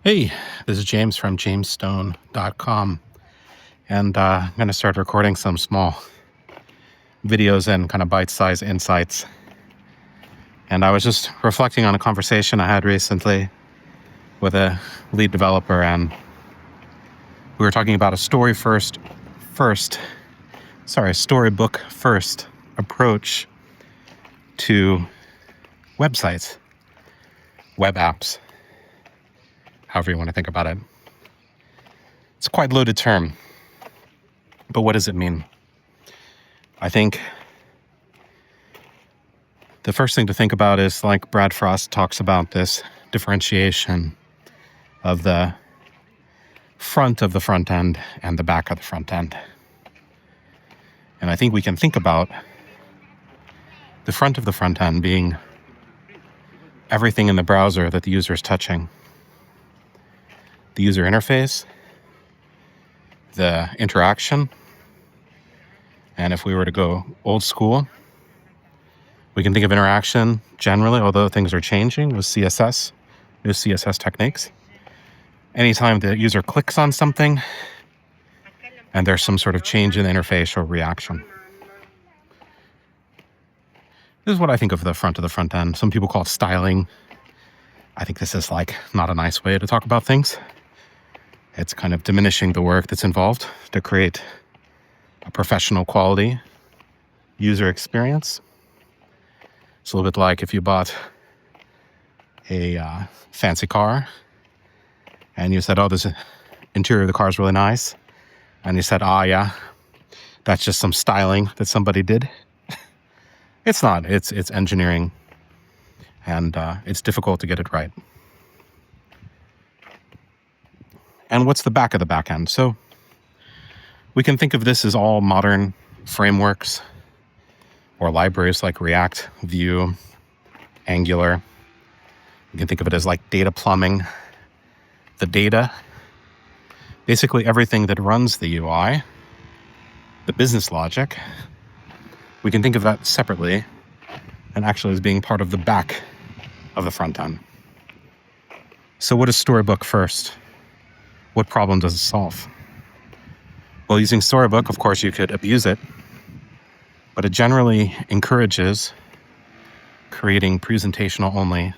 Hey, this is James from jamesstone.com, and I'm going to start recording some small videos and kind of bite-sized insights. And I was just reflecting on a conversation I had recently with a lead developer, and we were talking about a storybook-first approach to websites, web apps, however you want to think about it. It's a quite loaded term, but what does it mean? I think the first thing to think about is, like Brad Frost talks about, this differentiation of the front of the front end and the back of the front end. And I think we can think about the front of the front end being everything in the browser that the user is touching. The user interface, the interaction, and if we were to go old school, we can think of interaction generally, although things are changing with CSS, new CSS techniques. Anytime the user clicks on something and there's some sort of change in the interface or reaction. This is what I think of the front of the front end. Some people call it styling. I think this is not a nice way to talk about things. It's kind of diminishing the work that's involved to create a professional quality user experience. It's a little bit like if you bought a fancy car and you said, oh, this interior of the car is really nice. And you said, yeah, that's just some styling that somebody did. It's not. It's engineering. And it's difficult to get it right. And what's the back of the back end? So we can think of this as all modern frameworks or libraries like React, Vue, Angular. You can think of it as like data plumbing, the data, basically everything that runs the UI, the business logic. We can think of that separately and actually as being part of the back of the front end. So what is Storybook first? What problem does it solve? Well, using Storybook, of course, you could abuse it, but it generally encourages creating presentational-only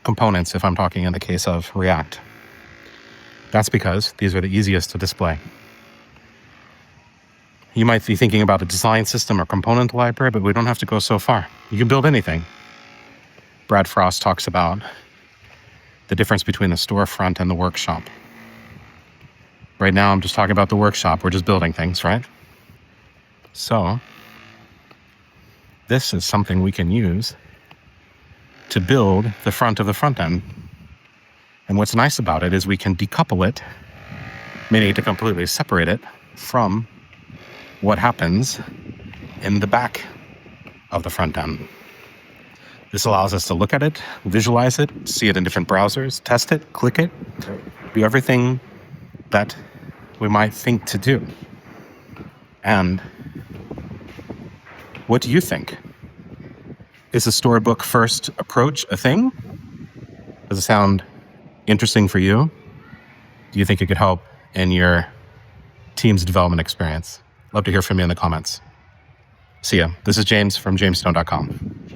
components, if I'm talking in the case of React. That's because these are the easiest to display. You might be thinking about a design system or component library, but we don't have to go so far. You can build anything. Brad Frost talks about the difference between the storefront and the workshop. Right now, I'm just talking about the workshop. We're just building things, right? So this is something we can use to build the front of the front end. And what's nice about it is we can decouple it, meaning to completely separate it from what happens in the back of the front end. This allows us to look at it, visualize it, see it in different browsers, test it, click it, do everything that we might think to do. And what do you think? Is a storybook first approach a thing? Does it sound interesting for you? Do you think it could help in your team's development experience? Love to hear from you in the comments. See ya. This is James from jamesstone.com.